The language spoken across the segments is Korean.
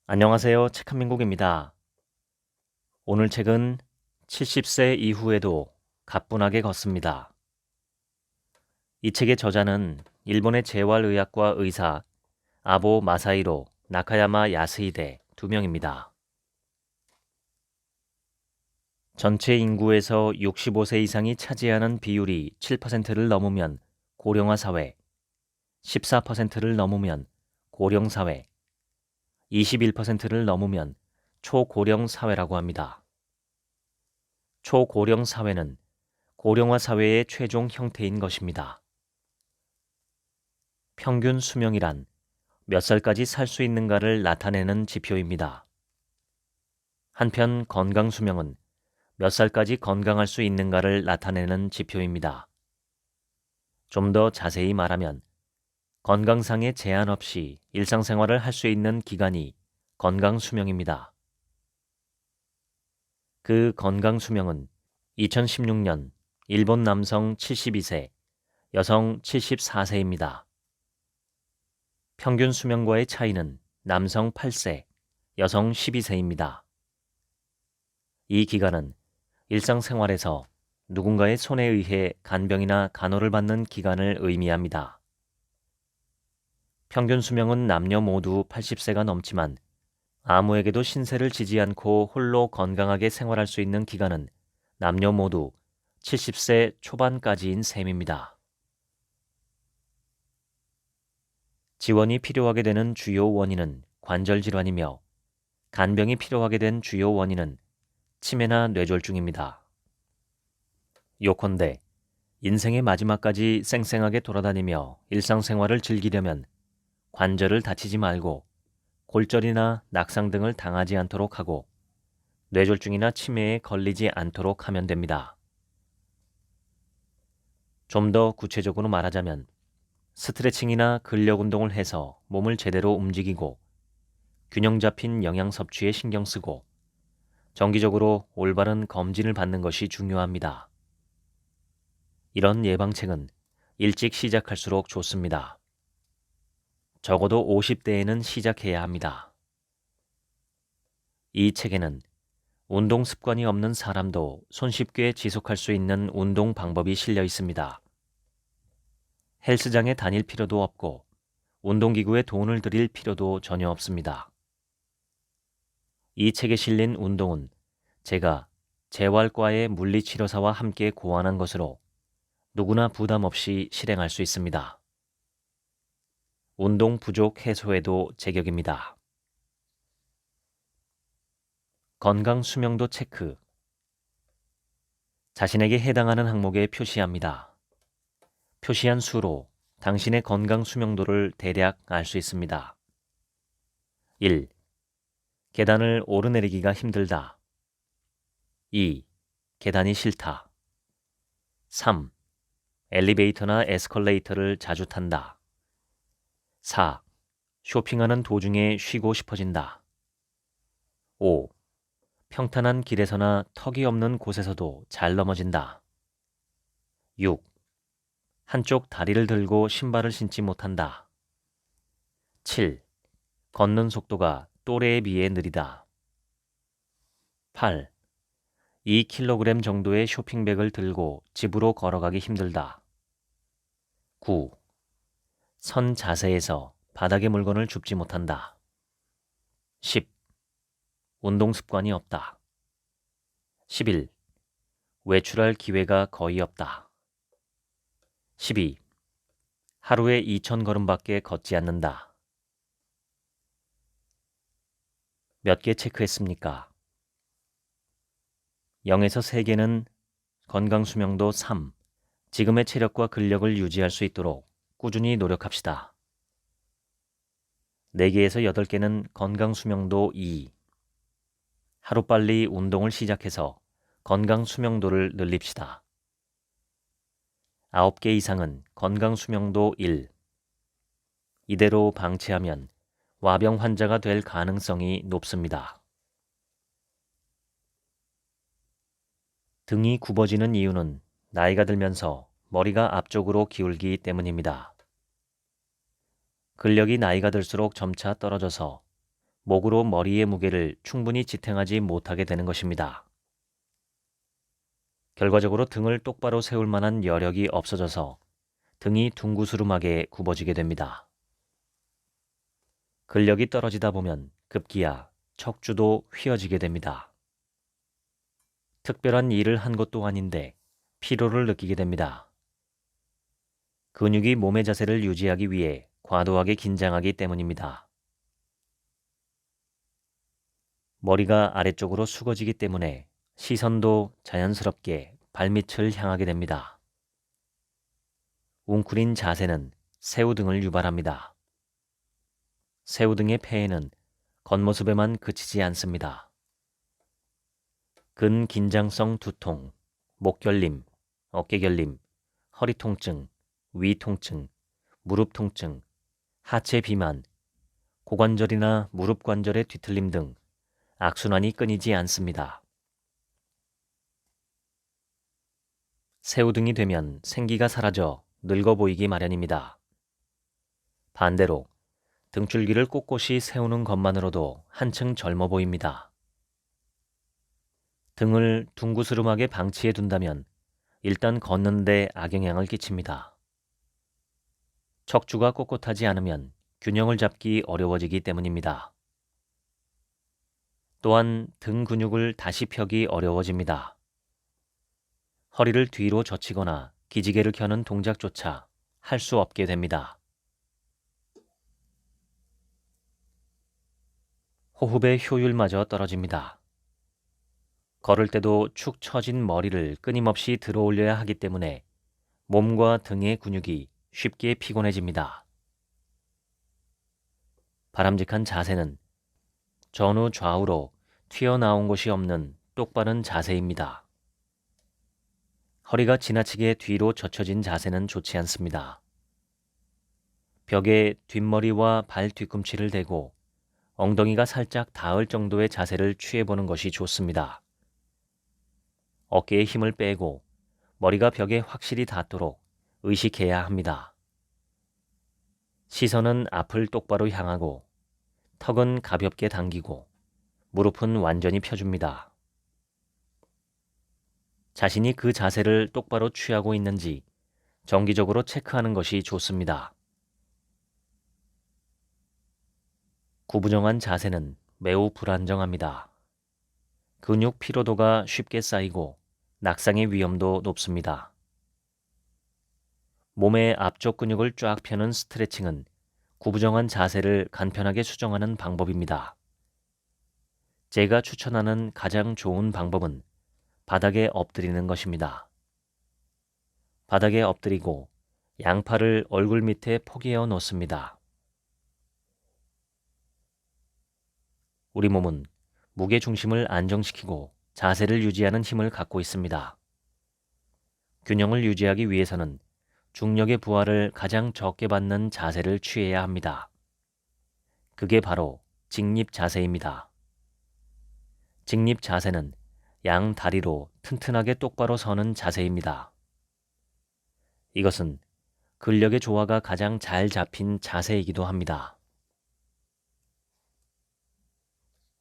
안녕하세요. 책한민국입니다. 오늘 책은 70세 이후에도 가뿐하게 걷습니다. 이 책의 저자는 일본의 재활의학과 의사 아보 마사히로 나카야마 야스히데 2명입니다. 전체 인구에서 65세 이상이 차지하는 비율이 7%를 넘으면 고령화 사회, 14%를 넘으면 고령 사회, 21%를 넘으면 초고령 사회라고 합니다. 초고령 사회는 고령화 사회의 최종 형태인 것입니다. 평균 수명이란 몇 살까지 살 수 있는가를 나타내는 지표입니다. 한편 건강 수명은 몇 살까지 건강할 수 있는가를 나타내는 지표입니다. 좀 더 자세히 말하면 건강상의 제한 없이 일상생활을 할 수 있는 기간이 건강 수명입니다. 그 건강 수명은 2016년 일본 남성 72세, 여성 74세입니다. 평균 수명과의 차이는 남성 8세, 여성 12세입니다. 이 기간은 일상생활에서 누군가의 손에 의해 간병이나 간호를 받는 기간을 의미합니다. 평균 수명은 남녀 모두 80세가 넘지만 아무에게도 신세를 지지 않고 홀로 건강하게 생활할 수 있는 기간은 남녀 모두 70세 초반까지인 셈입니다. 지원이 필요하게 되는 주요 원인은 관절 질환이며 간병이 필요하게 된 주요 원인은 치매나 뇌졸중입니다. 요컨대 인생의 마지막까지 쌩쌩하게 돌아다니며 일상생활을 즐기려면 관절을 다치지 말고 골절이나 낙상 등을 당하지 않도록 하고 뇌졸중이나 치매에 걸리지 않도록 하면 됩니다. 좀 더 구체적으로 말하자면 스트레칭이나 근력 운동을 해서 몸을 제대로 움직이고 균형 잡힌 영양 섭취에 신경 쓰고 정기적으로 올바른 검진을 받는 것이 중요합니다. 이런 예방책은 일찍 시작할수록 좋습니다. 적어도 50대에는 시작해야 합니다. 이 책에는 운동 습관이 없는 사람도 손쉽게 지속할 수 있는 운동 방법이 실려 있습니다. 헬스장에 다닐 필요도 없고 운동기구에 돈을 들일 필요도 전혀 없습니다. 이 책에 실린 운동은 제가 재활과의 물리치료사와 함께 고안한 것으로 누구나 부담 없이 실행할 수 있습니다. 운동 부족 해소에도 제격입니다. 건강 수명도 체크. 자신에게 해당하는 항목에 표시합니다. 표시한 수로 당신의 건강 수명도를 대략 알 수 있습니다. 1. 계단을 오르내리기가 힘들다. 2. 계단이 싫다. 3. 엘리베이터나 에스컬레이터를 자주 탄다. 4. 쇼핑하는 도중에 쉬고 싶어진다. 5. 평탄한 길에서나 턱이 없는 곳에서도 잘 넘어진다. 6. 한쪽 다리를 들고 신발을 신지 못한다. 7. 걷는 속도가 또래에 비해 느리다. 8. 2kg 정도의 쇼핑백을 들고 집으로 걸어가기 힘들다. 9. 선 자세에서 바닥의 물건을 줍지 못한다. 10. 운동 습관이 없다. 11. 외출할 기회가 거의 없다. 12. 하루에 2,000걸음밖에 걷지 않는다. 몇 개 체크했습니까? 0에서 3개는 건강 수명도 3, 지금의 체력과 근력을 유지할 수 있도록 꾸준히 노력합시다. 4개에서 8개는 건강 수명도 2, 하루빨리 운동을 시작해서 건강 수명도를 늘립시다. 9개 이상은 건강 수명도 1, 이대로 방치하면 와병 환자가 될 가능성이 높습니다. 등이 굽어지는 이유는 나이가 들면서 머리가 앞쪽으로 기울기 때문입니다. 근력이 나이가 들수록 점차 떨어져서 목으로 머리의 무게를 충분히 지탱하지 못하게 되는 것입니다. 결과적으로 등을 똑바로 세울 만한 여력이 없어져서 등이 둥구스름하게 굽어지게 됩니다. 근력이 떨어지다 보면 급기야 척추도 휘어지게 됩니다. 특별한 일을 한 것도 아닌데 피로를 느끼게 됩니다. 근육이 몸의 자세를 유지하기 위해 과도하게 긴장하기 때문입니다. 머리가 아래쪽으로 숙어지기 때문에 시선도 자연스럽게 발밑을 향하게 됩니다. 웅크린 자세는 새우등을 유발합니다. 새우등의 폐해는 겉모습에만 그치지 않습니다. 근긴장성 두통, 목결림, 어깨결림, 허리 통증, 위 통증, 무릎 통증, 하체 비만, 고관절이나 무릎 관절의 뒤틀림 등 악순환이 끊이지 않습니다. 새우등이 되면 생기가 사라져 늙어 보이기 마련입니다. 반대로 등줄기를 꼿꼿이 세우는 것만으로도 한층 젊어 보입니다. 등을 둥구스름하게 방치해 둔다면 일단 걷는데 악영향을 끼칩니다. 척추가 꼿꼿하지 않으면 균형을 잡기 어려워지기 때문입니다. 또한 등 근육을 다시 펴기 어려워집니다. 허리를 뒤로 젖히거나 기지개를 켜는 동작조차 할 수 없게 됩니다. 호흡의 효율마저 떨어집니다. 걸을 때도 축 처진 머리를 끊임없이 들어 올려야 하기 때문에 몸과 등의 근육이 쉽게 피곤해집니다. 바람직한 자세는 전후 좌우로 튀어나온 곳이 없는 똑바른 자세입니다. 허리가 지나치게 뒤로 젖혀진 자세는 좋지 않습니다. 벽에 뒷머리와 발 뒤꿈치를 대고 엉덩이가 살짝 닿을 정도의 자세를 취해보는 것이 좋습니다. 어깨에 힘을 빼고 머리가 벽에 확실히 닿도록 의식해야 합니다. 시선은 앞을 똑바로 향하고 턱은 가볍게 당기고 무릎은 완전히 펴줍니다. 자신이 그 자세를 똑바로 취하고 있는지 정기적으로 체크하는 것이 좋습니다. 구부정한 자세는 매우 불안정합니다. 근육 피로도가 쉽게 쌓이고 낙상의 위험도 높습니다. 몸의 앞쪽 근육을 쫙 펴는 스트레칭은 구부정한 자세를 간편하게 수정하는 방법입니다. 제가 추천하는 가장 좋은 방법은 바닥에 엎드리는 것입니다. 바닥에 엎드리고 양팔을 얼굴 밑에 포개어 놓습니다. 우리 몸은 무게 중심을 안정시키고 자세를 유지하는 힘을 갖고 있습니다. 균형을 유지하기 위해서는 중력의 부하를 가장 적게 받는 자세를 취해야 합니다. 그게 바로 직립 자세입니다. 직립 자세는 양 다리로 튼튼하게 똑바로 서는 자세입니다. 이것은 근력의 조화가 가장 잘 잡힌 자세이기도 합니다.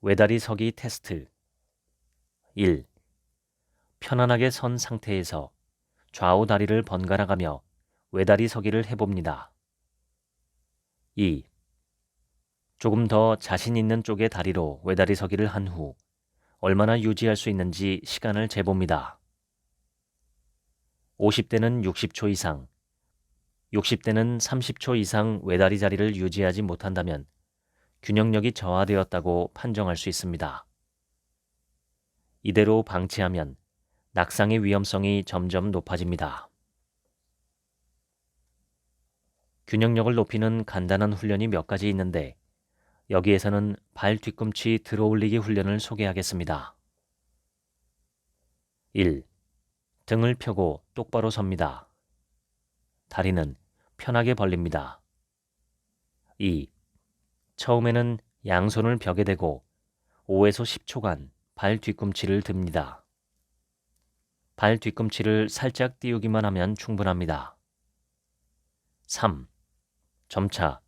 외다리 서기 테스트 1. 편안하게 선 상태에서 좌우 다리를 번갈아 가며 외다리 서기를 해봅니다. 2. 조금 더 자신 있는 쪽의 다리로 외다리 서기를 한 후 얼마나 유지할 수 있는지 시간을 재봅니다. 50대는 60초 이상, 60대는 30초 이상 외다리 자리를 유지하지 못한다면 균형력이 저하되었다고 판정할 수 있습니다. 이대로 방치하면 낙상의 위험성이 점점 높아집니다. 균형력을 높이는 간단한 훈련이 몇 가지 있는데 여기에서는 발 뒤꿈치 들어올리기 훈련을 소개하겠습니다. 1. 등을 펴고 똑바로 섭니다. 다리는 편하게 벌립니다. 2. 처음에는 양손을 벽에 대고 5에서 10초간 발 뒤꿈치를 듭니다. 발 뒤꿈치를 살짝 띄우기만 하면 충분합니다. 3. 점차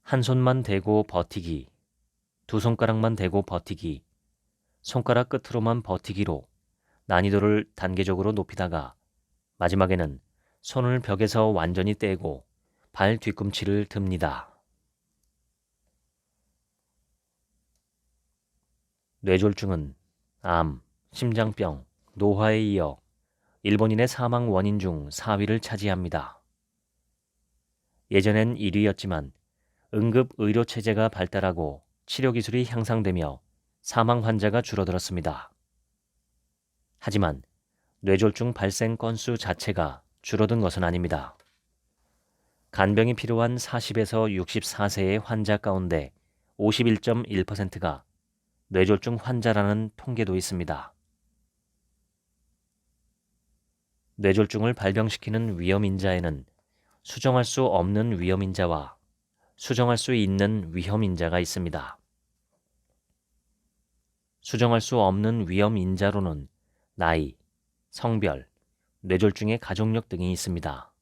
한 손만 대고 버티기. 두 손가락만 대고 버티기, 손가락 끝으로만 버티기로 난이도를 단계적으로 높이다가 마지막에는 손을 벽에서 완전히 떼고 발 뒤꿈치를 듭니다. 뇌졸중은 암, 심장병, 노화에 이어 일본인의 사망 원인 중 4위를 차지합니다. 예전엔 1위였지만 응급 의료 체제가 발달하고 치료 기술이 향상되며 사망 환자가 줄어들었습니다. 하지만 뇌졸중 발생 건수 자체가 줄어든 것은 아닙니다. 간병이 필요한 40에서 64세의 환자 가운데 51.1%가 뇌졸중 환자라는 통계도 있습니다. 뇌졸중을 발병시키는 위험인자에는 수정할 수 없는 위험인자와 수정할 수 있는 위험인자가 있습니다. 수정할 수 없는 위험인자로는 나이, 성별, 뇌졸중의 가족력 등이 있습니다.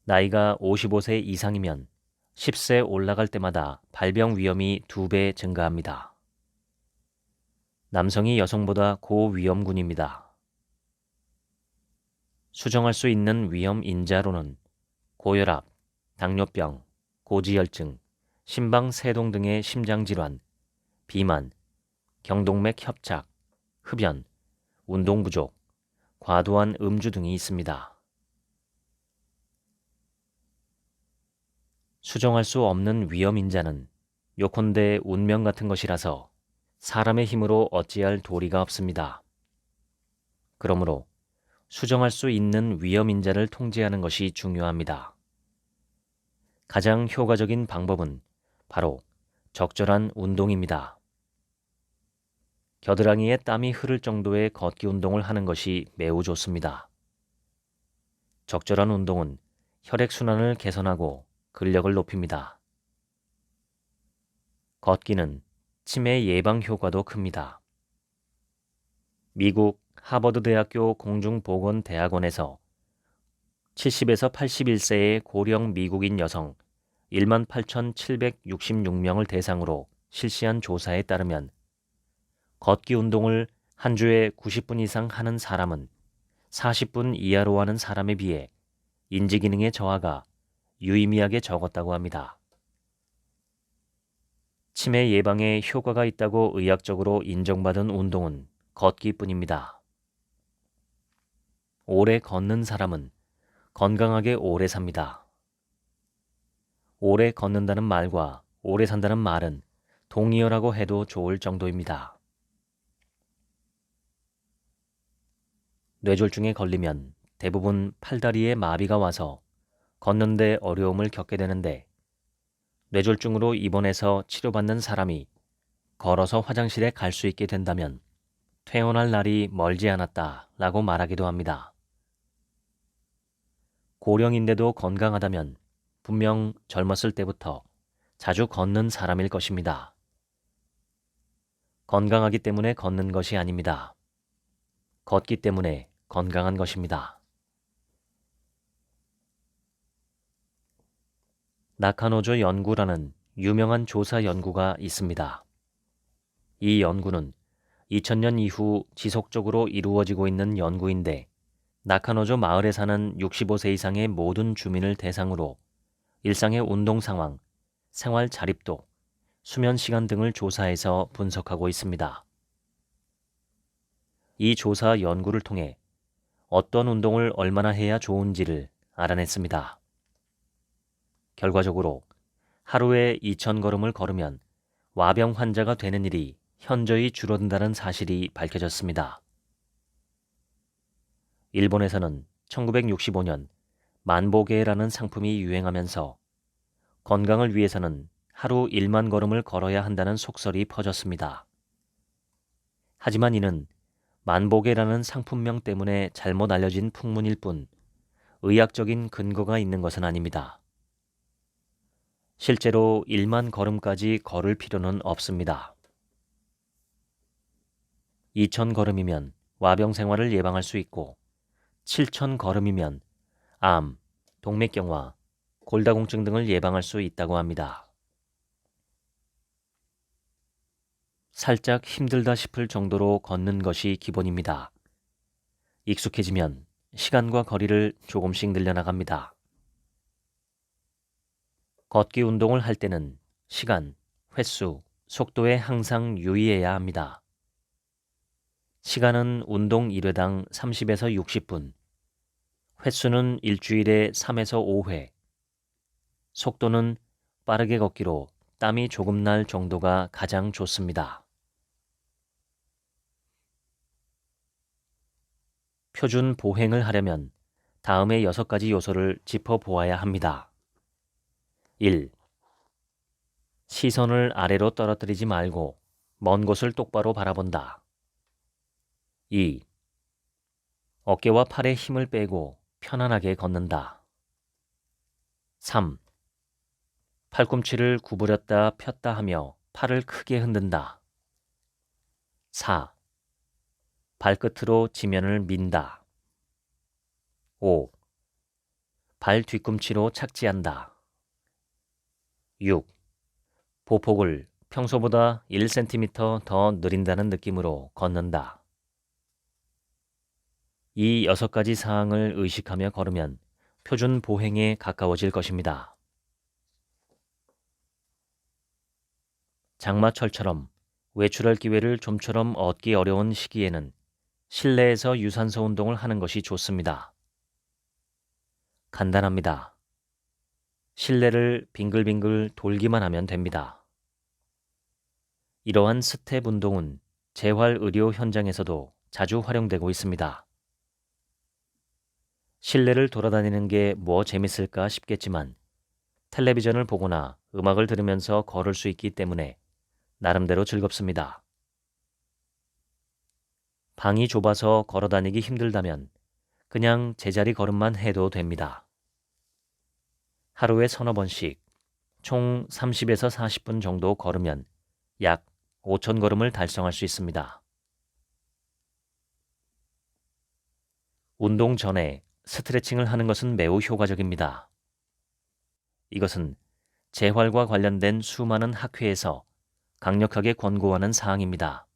나이가 55세 이상이면 10세 올라갈 때마다 발병 위험이 2배 증가합니다. 남성이 여성보다 고위험군입니다. 수정할 수 있는 위험인자로는 고혈압, 당뇨병, 고지혈증, 심방세동 등의 심장질환, 비만, 경동맥 협착, 흡연, 운동 부족, 과도한 음주 등이 있습니다. 수정할 수 없는 위험인자는 요컨대 운명 같은 것이라서 사람의 힘으로 어찌할 도리가 없습니다. 그러므로 수정할 수 있는 위험인자를 통제하는 것이 중요합니다. 가장 효과적인 방법은 바로 적절한 운동입니다. 겨드랑이에 땀이 흐를 정도의 걷기 운동을 하는 것이 매우 좋습니다. 적절한 운동은 혈액순환을 개선하고 근력을 높입니다. 걷기는 치매 예방 효과도 큽니다. 미국 하버드 대학교 공중보건대학원에서 70에서 81세의 고령 미국인 여성 18,766명을 대상으로 실시한 조사에 따르면 걷기 운동을 한 주에 90분 이상 하는 사람은 40분 이하로 하는 사람에 비해 인지기능의 저하가 유의미하게 적었다고 합니다. 치매 예방에 효과가 있다고 의학적으로 인정받은 운동은 걷기뿐입니다. 오래 걷는 사람은 건강하게 오래 삽니다. 오래 걷는다는 말과 오래 산다는 말은 동의어라고 해도 좋을 정도입니다. 뇌졸중에 걸리면 대부분 팔다리에 마비가 와서 걷는데 어려움을 겪게 되는데 뇌졸중으로 입원해서 치료받는 사람이 걸어서 화장실에 갈 수 있게 된다면 퇴원할 날이 멀지 않았다라고 말하기도 합니다. 고령인데도 건강하다면 분명 젊었을 때부터 자주 걷는 사람일 것입니다. 건강하기 때문에 걷는 것이 아닙니다. 걷기 때문에 건강한 것입니다. 나카노조 연구라는 유명한 조사 연구가 있습니다. 이 연구는 2000년 이후 지속적으로 이루어지고 있는 연구인데 나카노조 마을에 사는 65세 이상의 모든 주민을 대상으로 일상의 운동 상황, 생활 자립도, 수면 시간 등을 조사해서 분석하고 있습니다. 이 조사 연구를 통해 어떤 운동을 얼마나 해야 좋은지를 알아냈습니다. 결과적으로 하루에 2,000걸음을 걸으면 와병 환자가 되는 일이 현저히 줄어든다는 사실이 밝혀졌습니다. 일본에서는 1965년 만보계라는 상품이 유행하면서 건강을 위해서는 하루 1만 걸음을 걸어야 한다는 속설이 퍼졌습니다. 하지만 이는 만보계라는 상품명 때문에 잘못 알려진 풍문일 뿐 의학적인 근거가 있는 것은 아닙니다. 실제로 1만 걸음까지 걸을 필요는 없습니다. 2,000걸음이면 와병 생활을 예방할 수 있고 7,000걸음이면 암, 동맥경화, 골다공증 등을 예방할 수 있다고 합니다. 살짝 힘들다 싶을 정도로 걷는 것이 기본입니다. 익숙해지면 시간과 거리를 조금씩 늘려나갑니다. 걷기 운동을 할 때는 시간, 횟수, 속도에 항상 유의해야 합니다. 시간은 운동 1회당 30에서 60분, 횟수는 일주일에 3에서 5회, 속도는 빠르게 걷기로 땀이 조금 날 정도가 가장 좋습니다. 표준 보행을 하려면 다음의 6가지 요소를 짚어보아야 합니다. 1. 시선을 아래로 떨어뜨리지 말고 먼 곳을 똑바로 바라본다. 2. 어깨와 팔에 힘을 빼고 편안하게 걷는다. 3. 팔꿈치를 구부렸다 폈다 하며 팔을 크게 흔든다. 4. 발끝으로 지면을 민다. 5. 발 뒤꿈치로 착지한다. 6. 보폭을 평소보다 1cm 더 느린다는 느낌으로 걷는다. 이 6가지 사항을 의식하며 걸으면 표준 보행에 가까워질 것입니다. 장마철처럼 외출할 기회를 좀처럼 얻기 어려운 시기에는 실내에서 유산소 운동을 하는 것이 좋습니다. 간단합니다. 실내를 빙글빙글 돌기만 하면 됩니다. 이러한 스텝 운동은 재활의료 현장에서도 자주 활용되고 있습니다. 실내를 돌아다니는 게 뭐 재밌을까 싶겠지만 텔레비전을 보거나 음악을 들으면서 걸을 수 있기 때문에 나름대로 즐겁습니다. 방이 좁아서 걸어다니기 힘들다면 그냥 제자리 걸음만 해도 됩니다. 하루에 서너 번씩 총 30에서 40분 정도 걸으면 약 5,000걸음을 달성할 수 있습니다. 운동 전에 스트레칭을 하는 것은 매우 효과적입니다. 이것은 재활과 관련된 수많은 학회에서 강력하게 권고하는 사항입니다.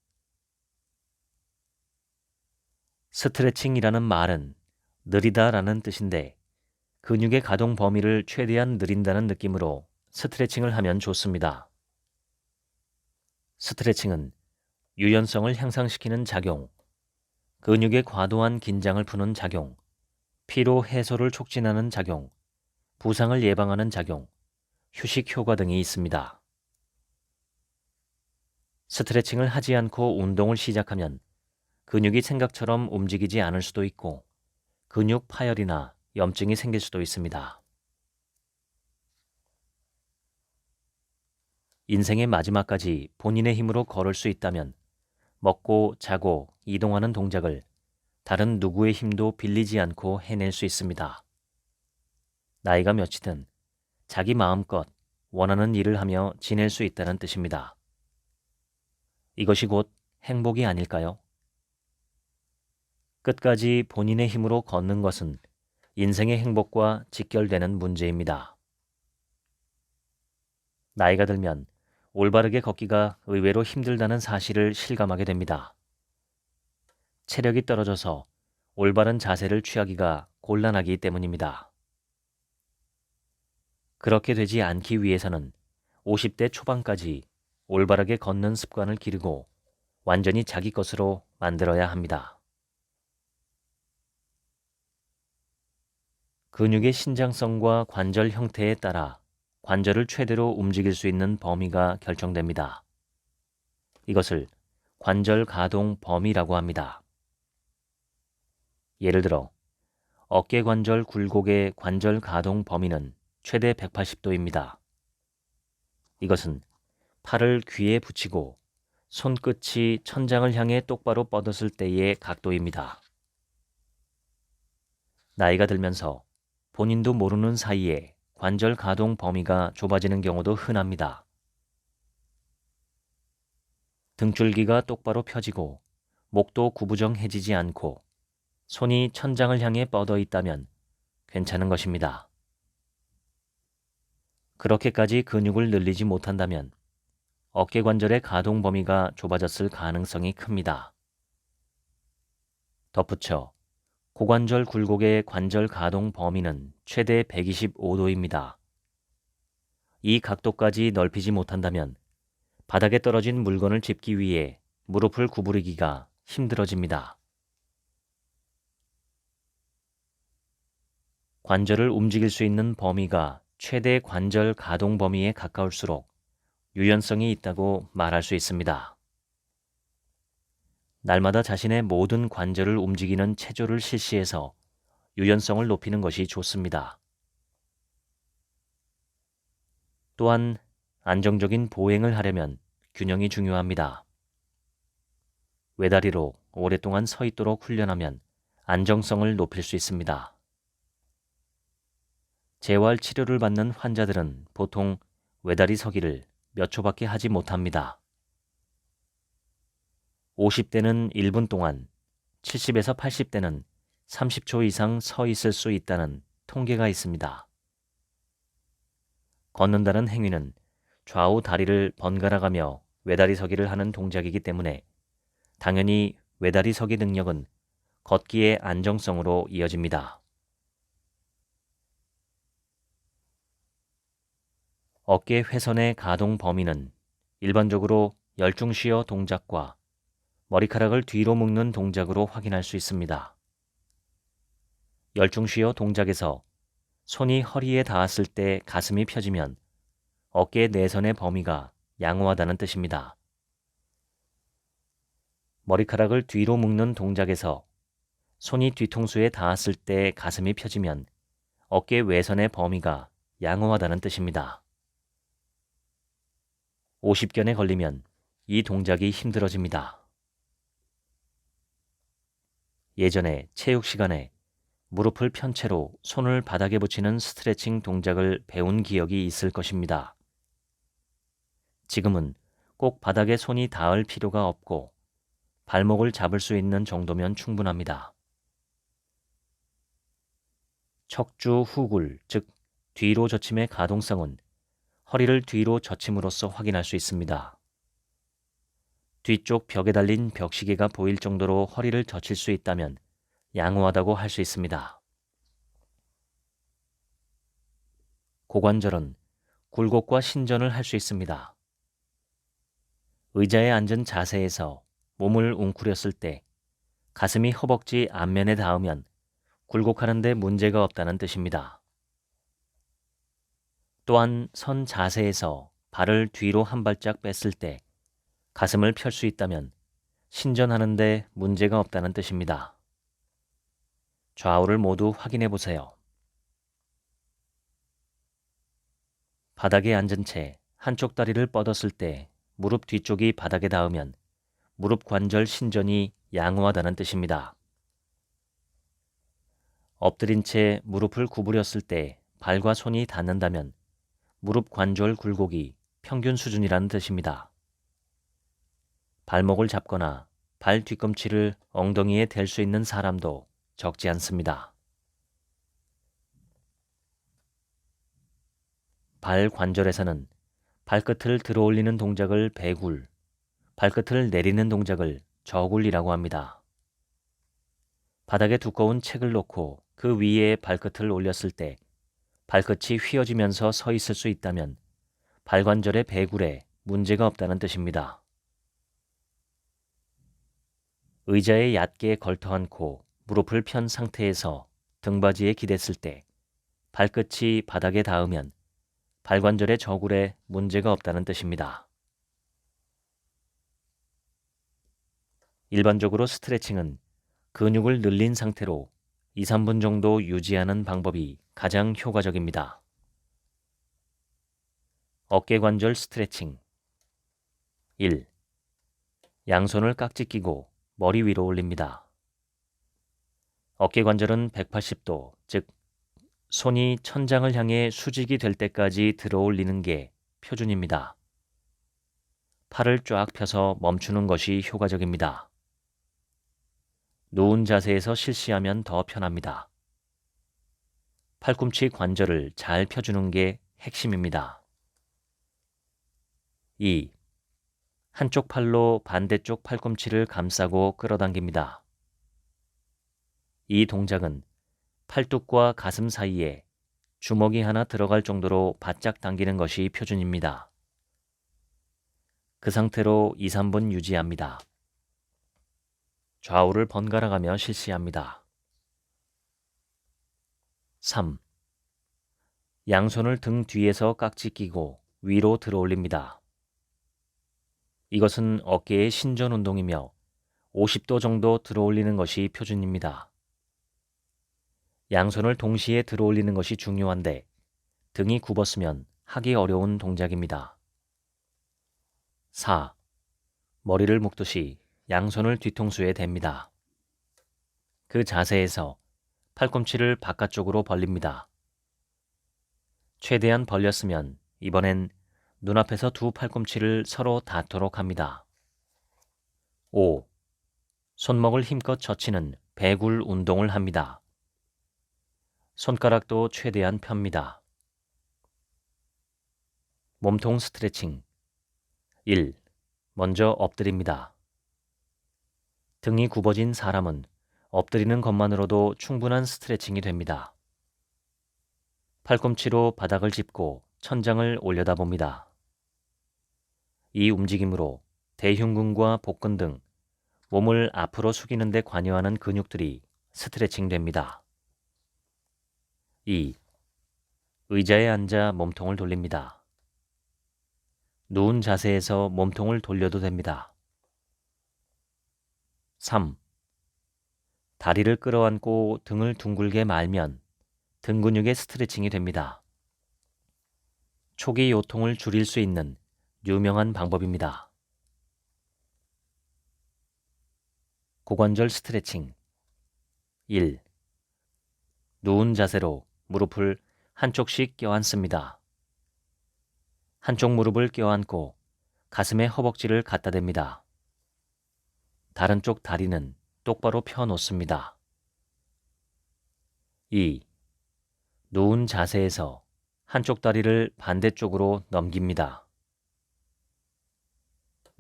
스트레칭이라는 말은 느리다라는 뜻인데 근육의 가동 범위를 최대한 늘린다는 느낌으로 스트레칭을 하면 좋습니다. 스트레칭은 유연성을 향상시키는 작용, 근육의 과도한 긴장을 푸는 작용, 피로 해소를 촉진하는 작용, 부상을 예방하는 작용, 휴식 효과 등이 있습니다. 스트레칭을 하지 않고 운동을 시작하면 근육이 생각처럼 움직이지 않을 수도 있고 근육 파열이나 염증이 생길 수도 있습니다. 인생의 마지막까지 본인의 힘으로 걸을 수 있다면 먹고 자고 이동하는 동작을 다른 누구의 힘도 빌리지 않고 해낼 수 있습니다. 나이가 몇이든 자기 마음껏 원하는 일을 하며 지낼 수 있다는 뜻입니다. 이것이 곧 행복이 아닐까요? 끝까지 본인의 힘으로 걷는 것은 인생의 행복과 직결되는 문제입니다. 나이가 들면 올바르게 걷기가 의외로 힘들다는 사실을 실감하게 됩니다. 체력이 떨어져서 올바른 자세를 취하기가 곤란하기 때문입니다. 그렇게 되지 않기 위해서는 50대 초반까지 올바르게 걷는 습관을 기르고 완전히 자기 것으로 만들어야 합니다. 근육의 신장성과 관절 형태에 따라 관절을 최대로 움직일 수 있는 범위가 결정됩니다. 이것을 관절 가동 범위라고 합니다. 예를 들어 어깨 관절 굴곡의 관절 가동 범위는 최대 180도입니다. 이것은 팔을 귀에 붙이고 손끝이 천장을 향해 똑바로 뻗었을 때의 각도입니다. 나이가 들면서 본인도 모르는 사이에 관절 가동 범위가 좁아지는 경우도 흔합니다. 등줄기가 똑바로 펴지고 목도 구부정해지지 않고 손이 천장을 향해 뻗어 있다면 괜찮은 것입니다. 그렇게까지 근육을 늘리지 못한다면 어깨 관절의 가동 범위가 좁아졌을 가능성이 큽니다. 덧붙여 고관절 굴곡의 관절 가동 범위는 최대 125도입니다. 이 각도까지 넓히지 못한다면 바닥에 떨어진 물건을 짚기 위해 무릎을 구부리기가 힘들어집니다. 관절을 움직일 수 있는 범위가 최대 관절 가동 범위에 가까울수록 유연성이 있다고 말할 수 있습니다. 날마다 자신의 모든 관절을 움직이는 체조를 실시해서 유연성을 높이는 것이 좋습니다. 또한 안정적인 보행을 하려면 균형이 중요합니다. 외다리로 오랫동안 서 있도록 훈련하면 안정성을 높일 수 있습니다. 재활 치료를 받는 환자들은 보통 외다리 서기를 몇 초밖에 하지 못합니다. 50대는 1분 동안, 70에서 80대는 30초 이상 서 있을 수 있다는 통계가 있습니다. 걷는다는 행위는 좌우 다리를 번갈아가며 외다리 서기를 하는 동작이기 때문에 당연히 외다리 서기 능력은 걷기의 안정성으로 이어집니다. 어깨 회선의 가동 범위는 일반적으로 열중시어 동작과 머리카락을 뒤로 묶는 동작으로 확인할 수 있습니다. 열중시어 동작에서 손이 허리에 닿았을 때 가슴이 펴지면 어깨 내선의 범위가 양호하다는 뜻입니다. 머리카락을 뒤로 묶는 동작에서 손이 뒤통수에 닿았을 때 가슴이 펴지면 어깨 외선의 범위가 양호하다는 뜻입니다. 50견에 걸리면 이 동작이 힘들어집니다. 예전에 체육 시간에 무릎을 편 채로 손을 바닥에 붙이는 스트레칭 동작을 배운 기억이 있을 것입니다. 지금은 꼭 바닥에 손이 닿을 필요가 없고 발목을 잡을 수 있는 정도면 충분합니다. 척주 후굴, 즉 뒤로 젖힘의 가동성은 허리를 뒤로 젖힘으로써 확인할 수 있습니다. 뒤쪽 벽에 달린 벽시계가 보일 정도로 허리를 젖힐 수 있다면 양호하다고 할 수 있습니다. 고관절은 굴곡과 신전을 할 수 있습니다. 의자에 앉은 자세에서 몸을 웅크렸을 때 가슴이 허벅지 앞면에 닿으면 굴곡하는 데 문제가 없다는 뜻입니다. 또한 선 자세에서 발을 뒤로 한 발짝 뺐을 때 가슴을 펼 수 있다면 신전하는 데 문제가 없다는 뜻입니다. 좌우를 모두 확인해 보세요. 바닥에 앉은 채 한쪽 다리를 뻗었을 때 무릎 뒤쪽이 바닥에 닿으면 무릎 관절 신전이 양호하다는 뜻입니다. 엎드린 채 무릎을 구부렸을 때 발과 손이 닿는다면 무릎 관절 굴곡이 평균 수준이라는 뜻입니다. 발목을 잡거나 발 뒤꿈치를 엉덩이에 댈 수 있는 사람도 적지 않습니다. 발 관절에서는 발끝을 들어 올리는 동작을 배굴, 발끝을 내리는 동작을 저굴이라고 합니다. 바닥에 두꺼운 책을 놓고 그 위에 발끝을 올렸을 때 발끝이 휘어지면서 서 있을 수 있다면 발관절의 배굴에 문제가 없다는 뜻입니다. 의자에 얕게 걸터 앉고 무릎을 편 상태에서 등받이에 기댔을 때 발끝이 바닥에 닿으면 발관절의 저굴에 문제가 없다는 뜻입니다. 일반적으로 스트레칭은 근육을 늘린 상태로 2, 3분 정도 유지하는 방법이 가장 효과적입니다. 어깨관절 스트레칭 1. 양손을 깍지 끼고 머리 위로 올립니다. 어깨관절은 180도, 즉 손이 천장을 향해 수직이 될 때까지 들어 올리는 게 표준입니다. 팔을 쫙 펴서 멈추는 것이 효과적입니다. 누운 자세에서 실시하면 더 편합니다. 팔꿈치 관절을 잘 펴주는 게 핵심입니다. 2. 한쪽 팔로 반대쪽 팔꿈치를 감싸고 끌어당깁니다. 이 동작은 팔뚝과 가슴 사이에 주먹이 하나 들어갈 정도로 바짝 당기는 것이 표준입니다. 그 상태로 2, 3분 유지합니다. 좌우를 번갈아가며 실시합니다. 3. 양손을 등 뒤에서 깍지 끼고 위로 들어 올립니다. 이것은 어깨의 신전 운동이며 50도 정도 들어 올리는 것이 표준입니다. 양손을 동시에 들어 올리는 것이 중요한데 등이 굽었으면 하기 어려운 동작입니다. 4. 머리를 묶듯이 양손을 뒤통수에 댑니다. 그 자세에서 팔꿈치를 바깥쪽으로 벌립니다. 최대한 벌렸으면 이번엔 눈앞에서 두 팔꿈치를 서로 닿도록 합니다. 5. 손목을 힘껏 젖히는 배굴 운동을 합니다. 손가락도 최대한 펴니다. 몸통 스트레칭. 1. 먼저 엎드립니다. 등이 굽어진 사람은 엎드리는 것만으로도 충분한 스트레칭이 됩니다. 팔꿈치로 바닥을 짚고 천장을 올려다봅니다. 이 움직임으로 대흉근과 복근 등 몸을 앞으로 숙이는 데 관여하는 근육들이 스트레칭 됩니다. 2. 의자에 앉아 몸통을 돌립니다. 누운 자세에서 몸통을 돌려도 됩니다. 3. 다리를 끌어안고 등을 둥글게 말면 등 근육의 스트레칭이 됩니다. 초기 요통을 줄일 수 있는 유명한 방법입니다. 고관절 스트레칭. 1. 누운 자세로 무릎을 한쪽씩 껴안습니다. 한쪽 무릎을 껴안고 가슴에 허벅지를 갖다 댑니다. 다른 쪽 다리는 똑바로 펴 놓습니다. 2. 누운 자세에서 한쪽 다리를 반대쪽으로 넘깁니다.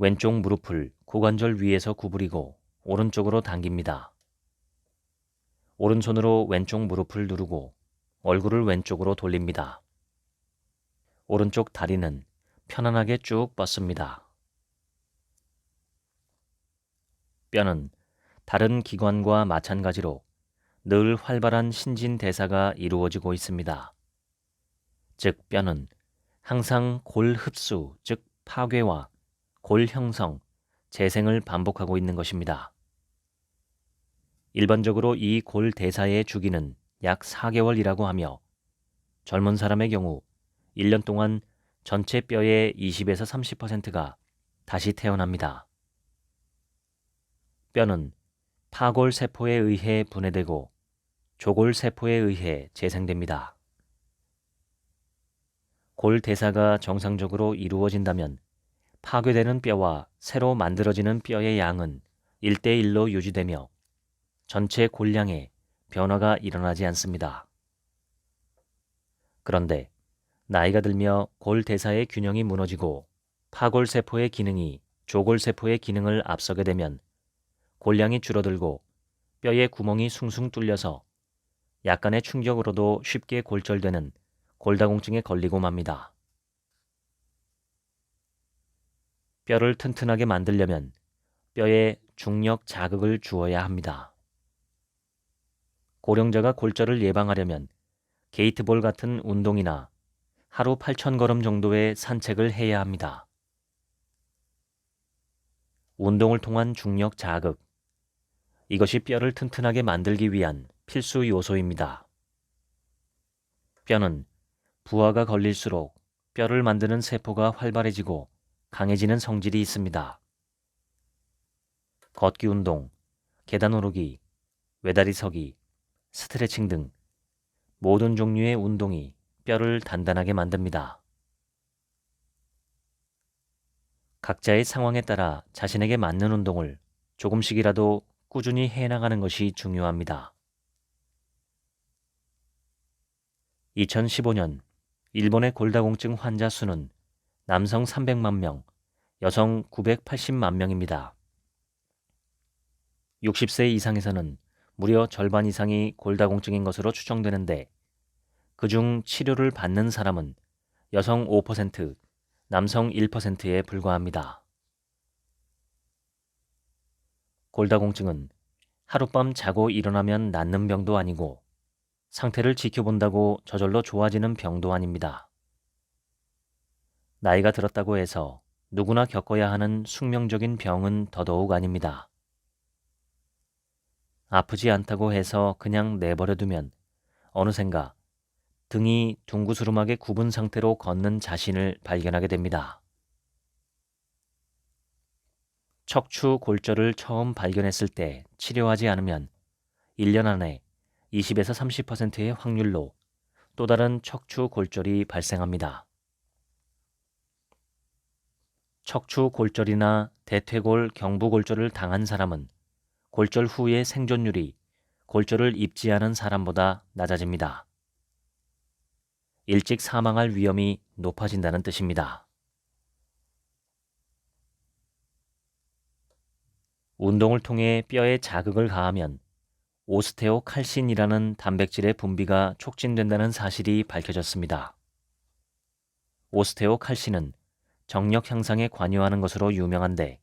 왼쪽 무릎을 고관절 위에서 구부리고 오른쪽으로 당깁니다. 오른손으로 왼쪽 무릎을 누르고 얼굴을 왼쪽으로 돌립니다. 오른쪽 다리는 편안하게 쭉 뻗습니다. 뼈는 다른 기관과 마찬가지로 늘 활발한 신진대사가 이루어지고 있습니다. 즉 뼈는 항상 골 흡수, 즉 파괴와 골 형성, 재생을 반복하고 있는 것입니다. 일반적으로 이 골 대사의 주기는 약 4개월이라고 하며 젊은 사람의 경우 1년 동안 전체 뼈의 20에서 30%가 다시 태어납니다. 뼈는 파골 세포에 의해 분해되고 조골 세포에 의해 재생됩니다. 골 대사가 정상적으로 이루어진다면 파괴되는 뼈와 새로 만들어지는 뼈의 양은 1대1로 유지되며 전체 골량에 변화가 일어나지 않습니다. 그런데 나이가 들며 골 대사의 균형이 무너지고 파골 세포의 기능이 조골 세포의 기능을 앞서게 되면 골량이 줄어들고 뼈의 구멍이 숭숭 뚫려서 약간의 충격으로도 쉽게 골절되는 골다공증에 걸리고 맙니다. 뼈를 튼튼하게 만들려면 뼈에 중력 자극을 주어야 합니다. 고령자가 골절을 예방하려면 게이트볼 같은 운동이나 하루 8,000걸음 정도의 산책을 해야 합니다. 운동을 통한 중력 자극. 이것이 뼈를 튼튼하게 만들기 위한 필수 요소입니다. 뼈는 부하가 걸릴수록 뼈를 만드는 세포가 활발해지고 강해지는 성질이 있습니다. 걷기 운동, 계단 오르기, 외다리 서기, 스트레칭 등 모든 종류의 운동이 뼈를 단단하게 만듭니다. 각자의 상황에 따라 자신에게 맞는 운동을 조금씩이라도 꾸준히 해나가는 것이 중요합니다. 2015년 일본의 골다공증 환자 수는 남성 300만 명, 여성 980만 명입니다. 60세 이상에서는 무려 절반 이상이 골다공증인 것으로 추정되는데 그중 치료를 받는 사람은 여성 5%, 남성 1%에 불과합니다. 골다공증은 하룻밤 자고 일어나면 낫는 병도 아니고 상태를 지켜본다고 저절로 좋아지는 병도 아닙니다. 나이가 들었다고 해서 누구나 겪어야 하는 숙명적인 병은 더더욱 아닙니다. 아프지 않다고 해서 그냥 내버려두면 어느샌가 등이 둥구스름하게 굽은 상태로 걷는 자신을 발견하게 됩니다. 척추 골절을 처음 발견했을 때 치료하지 않으면 1년 안에 20에서 30%의 확률로 또 다른 척추 골절이 발생합니다. 척추 골절이나 대퇴골 경부골절을 당한 사람은 골절 후의 생존율이 골절을 입지 않은 사람보다 낮아집니다. 일찍 사망할 위험이 높아진다는 뜻입니다. 운동을 통해 뼈에 자극을 가하면 오스테오칼신이라는 단백질의 분비가 촉진된다는 사실이 밝혀졌습니다. 오스테오칼신은 정력 향상에 관여하는 것으로 유명한데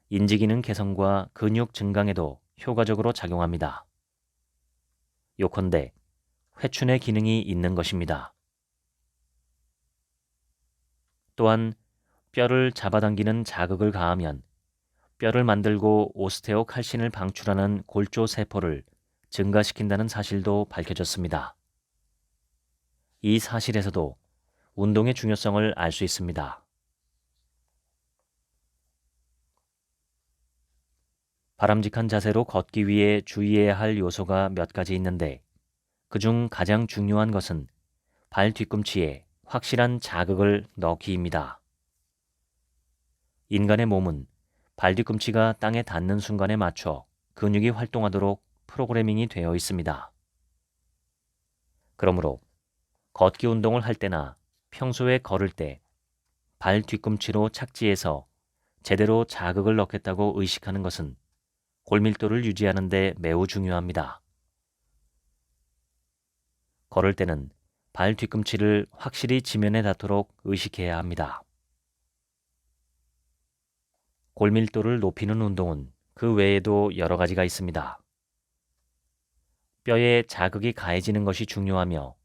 인지기능 개선과 근육 증강에도 효과적으로 작용합니다. 요컨대 회춘의 기능이 있는 것입니다. 또한 뼈를 잡아당기는 자극을 가하면 뼈를 만들고 오스테오칼신을 방출하는 골조 세포를 증가시킨다는 사실도 밝혀졌습니다. 이 사실에서도 운동의 중요성을 알 수 있습니다. 바람직한 자세로 걷기 위해 주의해야 할 요소가 몇 가지 있는데 그중 가장 중요한 것은 발 뒤꿈치에 확실한 자극을 넣기입니다. 인간의 몸은 발 뒤꿈치가 땅에 닿는 순간에 맞춰 근육이 활동하도록 프로그래밍이 되어 있습니다. 그러므로 걷기 운동을 할 때나 평소에 걸을 때 발 뒤꿈치로 착지해서 제대로 자극을 넣겠다고 의식하는 것은 골밀도를 유지하는 데 매우 중요합니다. 걸을 때는 발 뒤꿈치를 확실히 지면에 닿도록 의식해야 합니다. 골밀도를 높이는 운동은 그 외에도 여러 가지가 있습니다. 뼈에 자극이 가해지는 것이 중요하며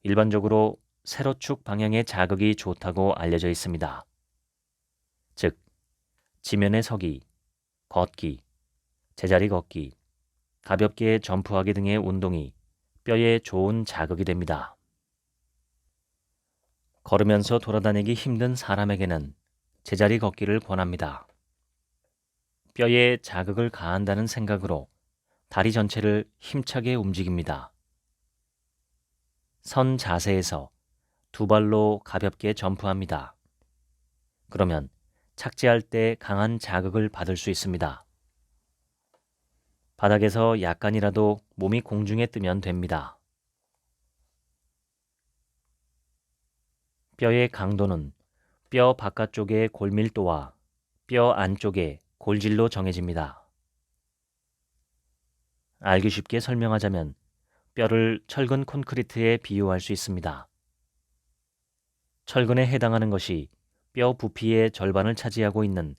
일반적으로 세로축 방향의 자극이 좋다고 알려져 있습니다. 즉, 지면에 서기, 걷기, 제자리 걷기, 가볍게 점프하기 등의 운동이 뼈에 좋은 자극이 됩니다. 걸으면서 돌아다니기 힘든 사람에게는 제자리 걷기를 권합니다. 뼈에 자극을 가한다는 생각으로 다리 전체를 힘차게 움직입니다. 선 자세에서 두 발로 가볍게 점프합니다. 그러면 착지할 때 강한 자극을 받을 수 있습니다. 바닥에서 약간이라도 몸이 공중에 뜨면 됩니다. 뼈의 강도는 뼈 바깥쪽의 골밀도와 뼈 안쪽의 골질로 정해집니다. 알기 쉽게 설명하자면 뼈를 철근 콘크리트에 비유할 수 있습니다. 철근에 해당하는 것이 뼈 부피의 절반을 차지하고 있는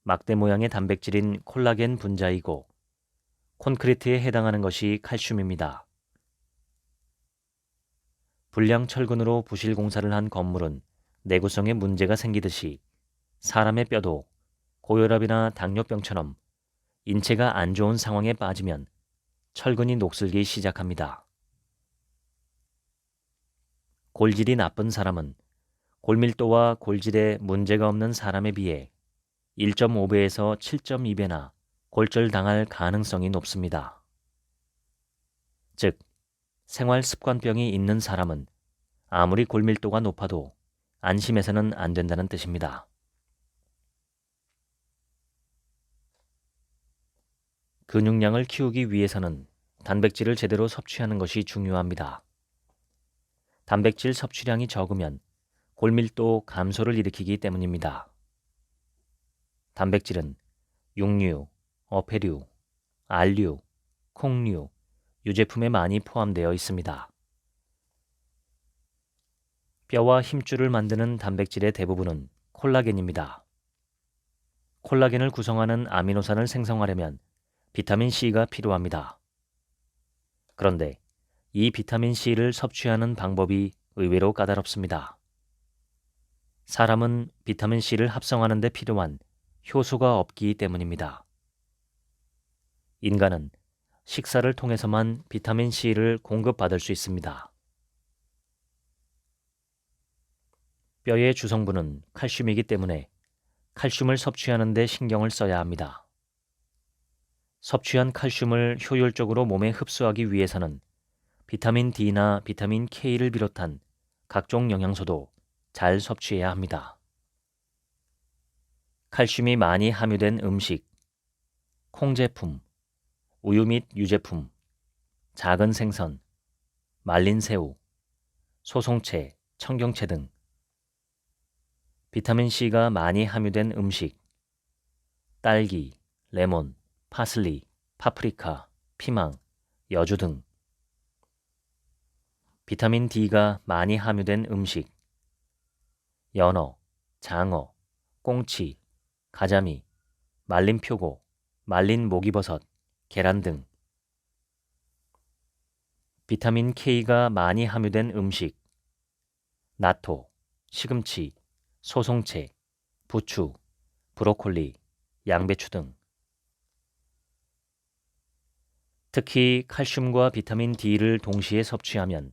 막대 모양의 단백질인 콜라겐 분자이고 콘크리트에 해당하는 것이 칼슘입니다. 불량 철근으로 부실 공사를 한 건물은 내구성에 문제가 생기듯이 사람의 뼈도 고혈압이나 당뇨병처럼 인체가 안 좋은 상황에 빠지면 철근이 녹슬기 시작합니다. 골질이 나쁜 사람은 골밀도와 골질에 문제가 없는 사람에 비해 1.5배에서 7.2배나 골절당할 가능성이 높습니다. 즉, 생활 습관병이 있는 사람은 아무리 골밀도가 높아도 안심해서는 안 된다는 뜻입니다. 근육량을 키우기 위해서는 단백질을 제대로 섭취하는 것이 중요합니다. 단백질 섭취량이 적으면 골밀도 감소를 일으키기 때문입니다. 단백질은 육류, 어패류, 알류, 콩류, 유제품에 많이 포함되어 있습니다. 뼈와 힘줄을 만드는 단백질의 대부분은 콜라겐입니다. 콜라겐을 구성하는 아미노산을 생성하려면 비타민 C가 필요합니다. 그런데 이 비타민 C를 섭취하는 방법이 의외로 까다롭습니다. 사람은 비타민 C를 합성하는 데 필요한 효소가 없기 때문입니다. 인간은 식사를 통해서만 비타민 C를 공급받을 수 있습니다. 뼈의 주성분은 칼슘이기 때문에 칼슘을 섭취하는 데 신경을 써야 합니다. 섭취한 칼슘을 효율적으로 몸에 흡수하기 위해서는 비타민 D나 비타민 K를 비롯한 각종 영양소도 잘 섭취해야 합니다. 칼슘이 많이 함유된 음식, 콩제품, 우유 및 유제품, 작은 생선, 말린 새우, 소송채, 청경채 등 비타민 C가 많이 함유된 음식, 딸기, 레몬, 파슬리, 파프리카, 피망, 여주 등 비타민 D가 많이 함유된 음식, 연어, 장어, 꽁치, 가자미, 말린 표고, 말린 목이버섯, 계란 등 비타민 K가 많이 함유된 음식, 나토, 시금치, 소송채, 부추, 브로콜리, 양배추 등 특히 칼슘과 비타민 D를 동시에 섭취하면